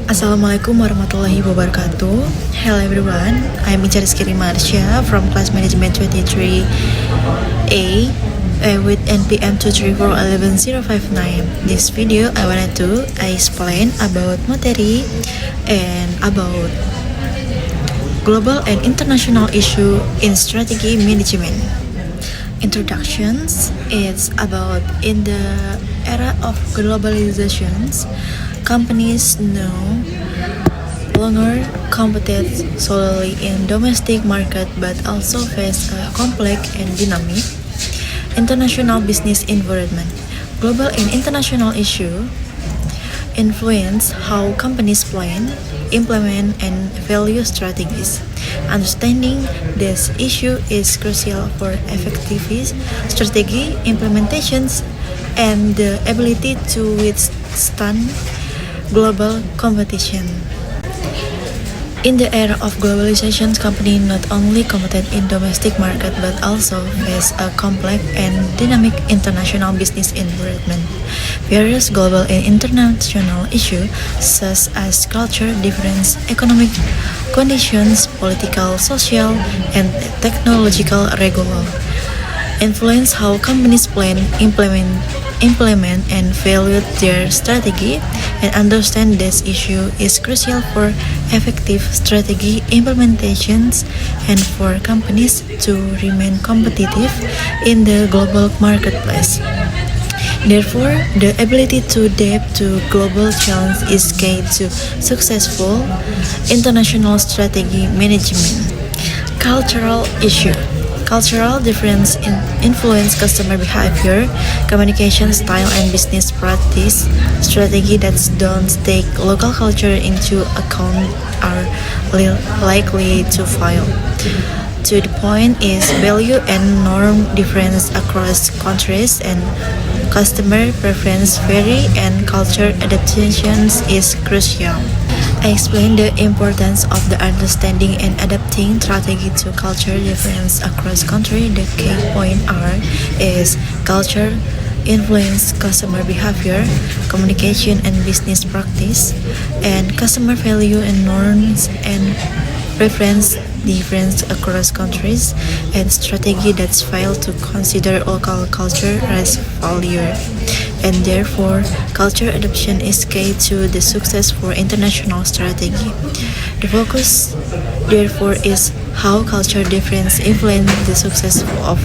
Assalamualaikum warahmatullahi wabarakatuh. Hello everyone, I'm Inca Rizky Rimarsya from class management 23A with NPM 2341159. This video I wanted to explain about materi and about global and international issue in strategy management. Introductions, it's about in the era of globalizations, companies no longer compete solely in domestic market but also face a complex and dynamic international business environment. Global and international issue influence how companies plan, implement, and value strategies. Understanding this issue is crucial for effective strategy implementations and the ability to withstand global competition. In the era of globalization, companies not only compete in domestic market but also face a complex and dynamic international business environment. Various global and international issues such as culture difference, economic conditions, political, social, and technological regulation influence how companies plan, implement and value their strategy, and understand this issue is crucial for effective strategy implementations and for companies to remain competitive in the global marketplace. Therefore, the ability to adapt to global challenges is key to successful international strategy management. Cultural issue. Cultural difference influence customer behavior, communication style, and business practice. Strategy that don't take local culture into account are likely to fail. To the point is value and norm difference across countries and customer preference vary and culture adaptations is crucial. I explain the importance of the understanding and adapting strategy to culture difference across country. The key point is culture influence customer behavior, communication and business practice, and customer value and norms and preference difference across countries, and strategy that fail to consider local culture as failure. And therefore, culture adoption is key to the success for international strategy. The focus, therefore, is how culture difference influence the success of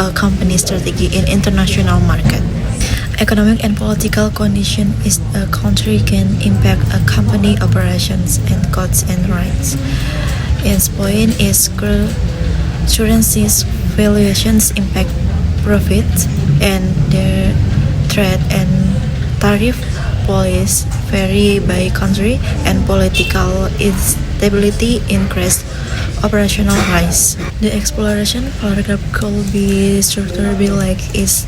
a company strategy in international market. Economic and political condition is a country can impact a company operations and costs and rights. Its point is currencies valuations impact profits and their trade and tariff policies vary by country, and political instability increase operational risk. The exploration paragraph could be structured like is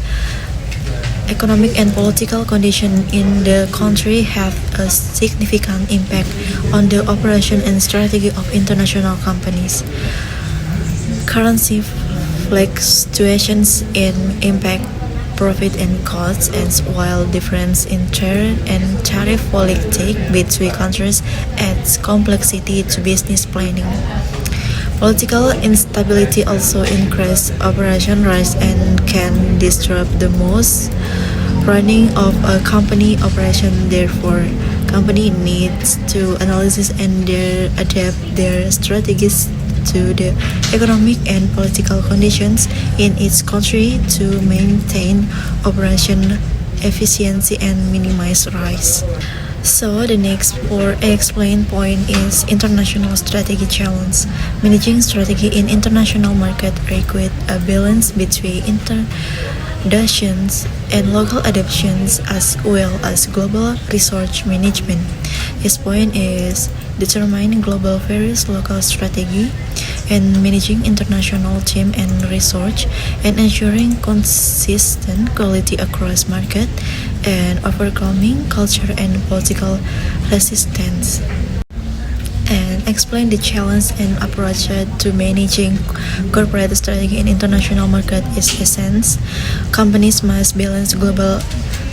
economic and political conditions in the country have a significant impact on the operation and strategy of international companies. Currency fluctuations in impact profit and costs, and while difference in trade and tariff policy between countries adds complexity to business planning. Political instability also increases operation risk and can disrupt the most running of a company operation. Therefore, company needs to analyze and adapt their strategies to the economic and political conditions in its country to maintain operation efficiency and minimize risk. So the next explain point is international strategy challenge. Managing strategy in international market requires a balance between adaptations and local adaptations as well as global resource management. His point is determining global various local strategy and managing international team and research and ensuring consistent quality across market and overcoming culture and political resistance. and explain the challenge and approach to managing corporate strategy in international market is essence. Companies must balance global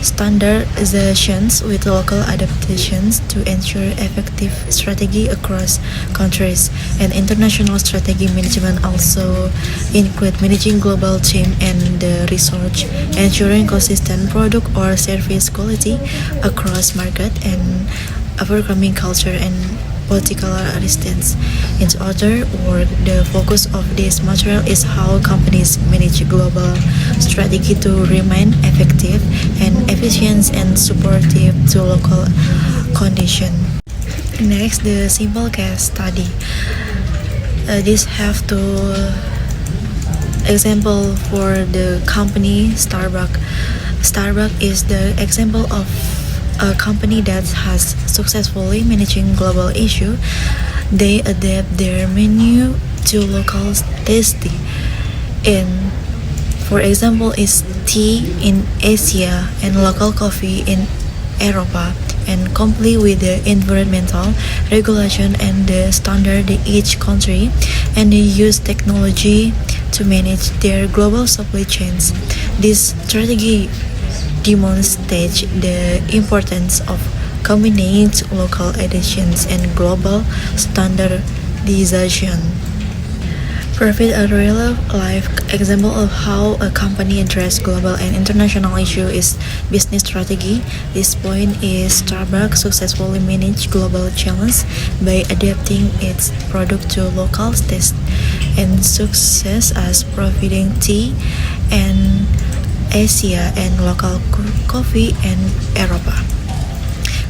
standardizations with local adaptations to ensure effective strategy across countries. And international strategy management also include managing global team and the research, ensuring consistent product or service quality across market, and overcoming culture and political resistance. In other words, the focus of this material is how companies manage global strategy to remain effective and efficient and supportive to local conditions. Next, the simple case study. This have to example for the company Starbucks. Starbucks is the example of a company that has successfully managing global issue. They adapt their menu to local tastes. In, for example, is tea in Asia and local coffee in Europa, and comply with the environmental regulation and the standard in each country, and they use technology to manage their global supply chains. This strategy demonstrates the importance of combining local adaptations and global standardization. Provide a real-life example of how a company addresses global and international issues is business strategy. This point is Starbucks successfully managed global challenges by adapting its product to local tastes and success as providing tea and Asia and local coffee in Europa.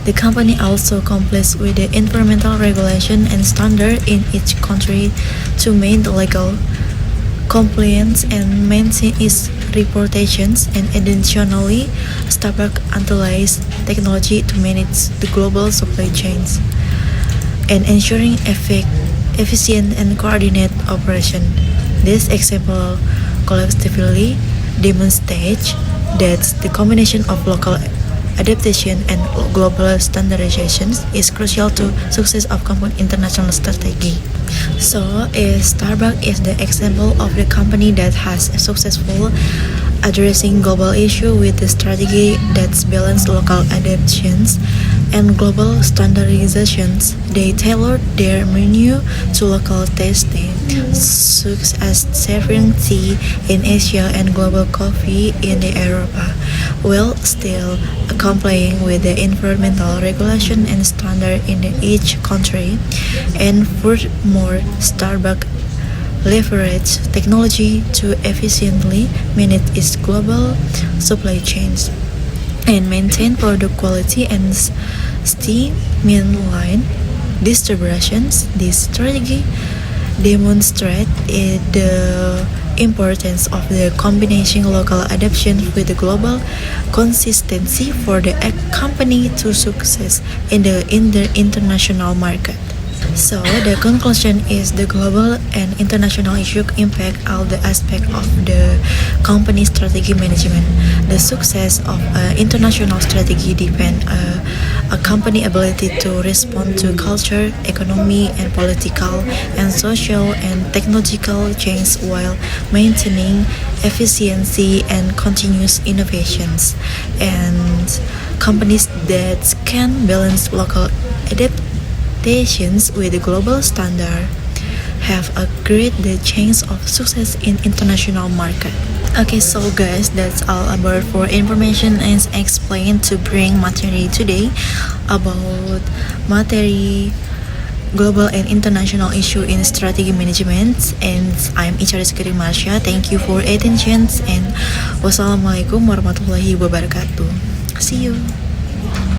The company also complies with the environmental regulation and standard in each country to maintain legal compliance and maintain its reputations, and additionally, Starbucks utilizes technology to manage the global supply chains and ensuring efficient and coordinated operation. This example collectively demonstrates that the combination of local adaptation and global standardization is crucial to success of company international strategy. So, Starbucks is the example of the company that has successful addressing global issue with the strategy that's balance local adaptations and global standardizations. They tailored their menu to local tasting, such as serving tea in Asia and global coffee in the Europa, while still complying with the environmental regulation and standard in each country. And furthermore, Starbucks leverage technology to efficiently manage its global supply chains and maintain product quality and streamline distributions. This strategy demonstrates the importance of the combination local adaptation with the global consistency for the company to success in the international market. So the conclusion is the global and international issue impact all the aspects of the company strategy management. The success of international strategy depends a company ability to respond to culture, economy, and political and social and technological change while maintaining efficiency and continuous innovations. And companies that can balance local adaptations with the global standard have a great the chance of success in international market. Okay, so guys, that's all about for information and explain to bring material today about material global and international issue in strategy management. And I'm Ica Rizky Marsha. Thank you for attention and wassalamualaikum warahmatullahi wabarakatuh. See you.